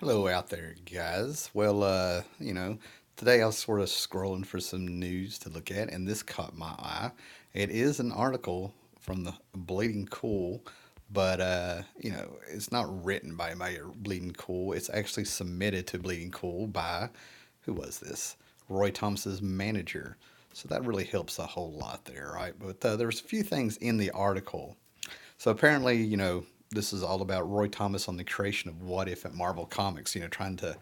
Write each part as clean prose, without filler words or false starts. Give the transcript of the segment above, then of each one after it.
Hello out there, guys. Today I was sort of scrolling for some news to look at, and this caught my eye. It is an article from the Bleeding Cool, but it's not written by Bleeding Cool. It's actually submitted to Bleeding Cool by who was this? Roy Thomas's manager. So that really helps a whole lot there, right? But there's a few things in the article. So apparently, this is all about Roy Thomas on the creation of What If at Marvel Comics, trying to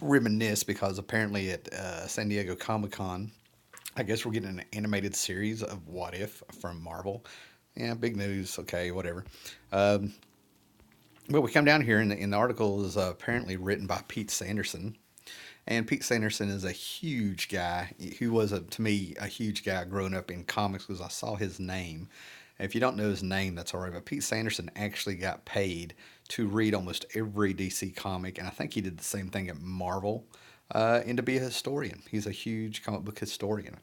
reminisce because apparently at San Diego Comic Con, I guess we're getting an animated series of What If from Marvel. Yeah, big news. Okay, whatever. Um, but we come down here, and the article is apparently written by Pete Sanderson. And Pete Sanderson is a huge guy. He was, to me, a huge guy growing up in comics because I saw his name. If you don't know his name, that's all right. But Pete Sanderson actually got paid to read almost every DC comic, and I think he did the same thing at Marvel, and to be a historian. He's a huge comic book historian.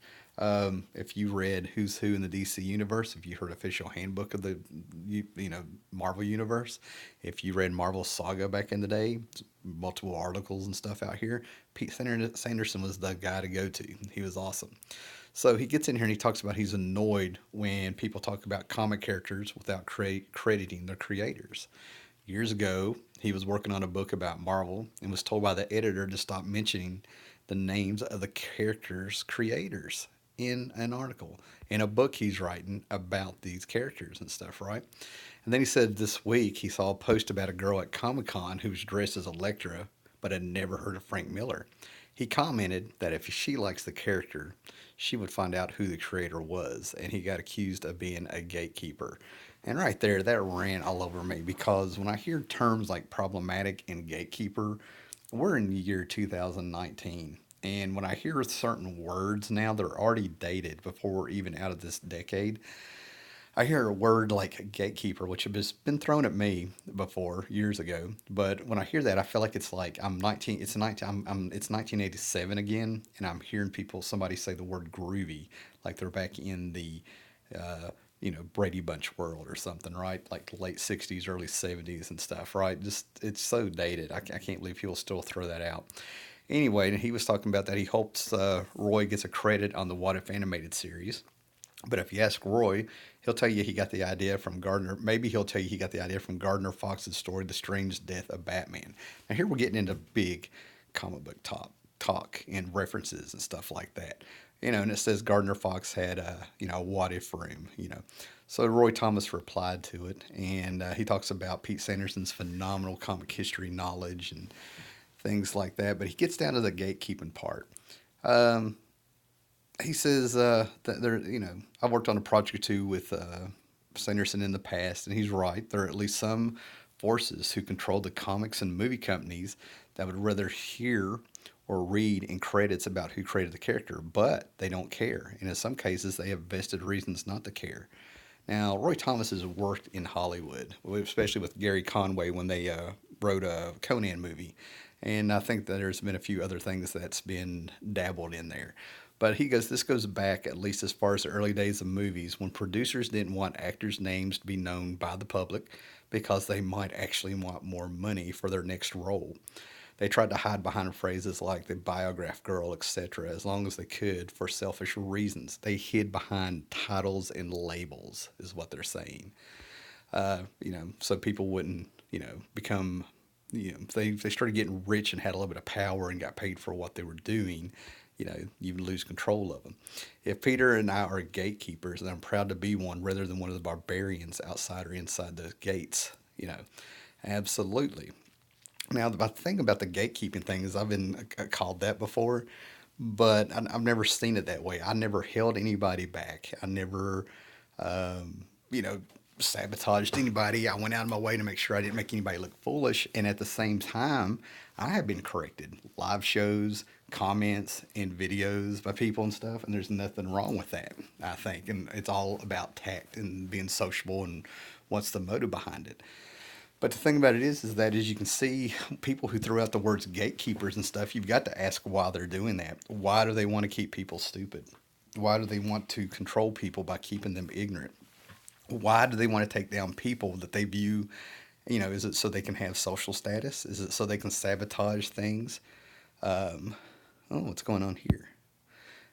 If you read Who's Who in the DC universe, if you heard official handbook of the Marvel universe, if you read Marvel Saga back in the day, multiple articles and stuff out here, Pete Sanderson was the guy to go to. He was awesome. So he gets in here and he talks about he's annoyed when people talk about comic characters without crediting their creators. Years ago, he was working on a book about Marvel and was told by the editor to stop mentioning the names of the characters' creators in an article, in a book he's writing about these characters and stuff, right? And then he said this week he saw a post about a girl at Comic Con who was dressed as Elektra but had never heard of Frank Miller. He commented that if she likes the character, she would find out who the creator was, and he got accused of being a gatekeeper. And right there, that ran all over me because when I hear terms like problematic and gatekeeper, we're in the year 2019. And when I hear certain words now that are already dated before we're even out of this decade, I hear a word like gatekeeper, which has been thrown at me before years ago. But when I hear that, I feel like it's like I'm 19. It's 19. It's 1987 again, and I'm hearing somebody say the word groovy, like they're back in the, Brady Bunch world or something, right? Like late 60s, early 70s and stuff, right? Just it's so dated. I can't believe people still throw that out. Anyway, and he was talking about that he hopes Roy gets a credit on the What If animated series, but if you ask Roy, he'll tell you he got the idea from Gardner. Maybe he'll tell you he got the idea from Gardner Fox's story, The Strange Death of Batman. Now, here we're getting into big comic book talk and references and stuff like that. And it says Gardner Fox had a what if room, So Roy Thomas replied to it, and he talks about Pete Sanderson's phenomenal comic history knowledge and things like that. But he gets down to the gatekeeping part. Um, he says that I've worked on a project or two with Sanderson in the past, and he's right. There are at least some forces who control the comics and movie companies that would rather hear or read in credits about who created the character, but they don't care. And in some cases, they have vested reasons not to care. Now, Roy Thomas has worked in Hollywood, especially with Gary Conway when they wrote a Conan movie. And I think that there's been a few other things that's been dabbled in there. But he goes, this goes back at least as far as the early days of movies when producers didn't want actors' names to be known by the public because they might actually want more money for their next role. They tried to hide behind phrases like the biograph girl, etc., as long as they could for selfish reasons. They hid behind titles and labels, is what they're saying. So people wouldn't, become, they started getting rich and had a little bit of power and got paid for what they were doing. You lose control of them. If Peter and I are gatekeepers, and I'm proud to be one rather than one of the barbarians outside or inside those gates, absolutely. Now, the thing about the gatekeeping thing is I've been called that before, but I've never seen it that way. I never held anybody back. I never, um, you know, sabotaged anybody. I went out of my way to make sure I didn't make anybody look foolish. And at the same time, I have been corrected. Live shows, comments, and videos by people and stuff. And there's nothing wrong with that, I think. And it's all about tact and being sociable and what's the motive behind it. But the thing about it is that as you can see, people who throw out the words gatekeepers and stuff, you've got to ask why they're doing that. Why do they want to keep people stupid? Why do they want to control people by keeping them ignorant? Why do they want to take down people that they view Is it so they can have social status? Is it so they can sabotage things? Um, oh, what's going on here?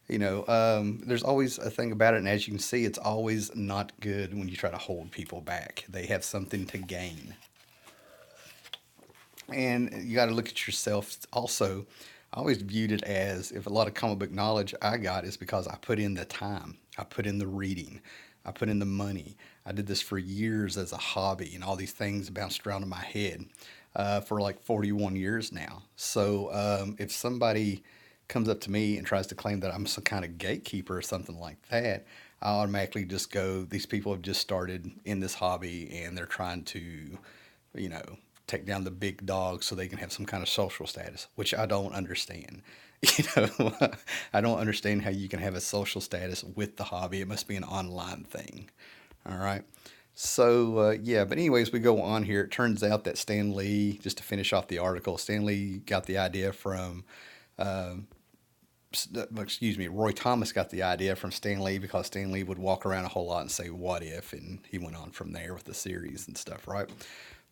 There's always a thing about it, and as you can see, it's always not good when you try to hold people back. They have something to gain. And you got to look at yourself also. I always viewed it as if a lot of comic book knowledge I got is because I put in the time, I put in the reading, I put in the money. I did this for years as a hobby, and all these things bounced around in my head for like 41 years now. So if somebody comes up to me and tries to claim that I'm some kind of gatekeeper or something like that, I automatically just go, these people have just started in this hobby and they're trying to, you know, take down the big dog so they can have some kind of social status, which I don't understand. You know, I don't understand how you can have a social status with the hobby. It must be an online thing. All right. So, yeah, but anyways, we go on here. It turns out that Stan Lee, just to finish off the article, Stan Lee got the idea from excuse me, Roy Thomas got the idea from Stan Lee because Stan Lee would walk around a whole lot and say, "What if?" And he went on from there with the series and stuff, right?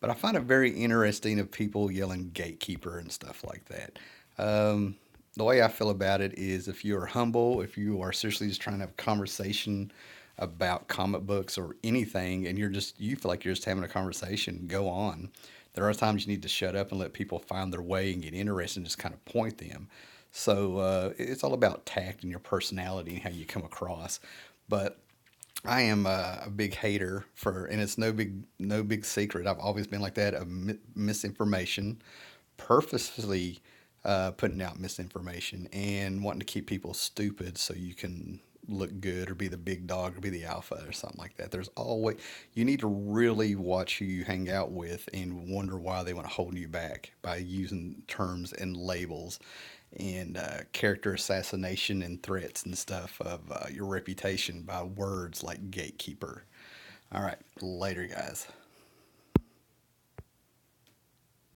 But I find it very interesting of people yelling gatekeeper and stuff like that. The way I feel about it is if you are humble, if you are seriously just trying to have a conversation about comic books or anything, and you feel like you're just having a conversation, go on. There are times you need to shut up and let people find their way and get interested and just kind of point them. So it's all about tact and your personality and how you come across. But I am a big hater for, and it's no big secret. I've always been like that of misinformation, purposefully putting out misinformation and wanting to keep people stupid so you can look good or be the big dog or be the alpha or something like that. There's always You need to really watch who you hang out with and wonder why they want to hold you back by using terms and labels and character assassination and threats and stuff of your reputation by words like gatekeeper. All right, later, guys.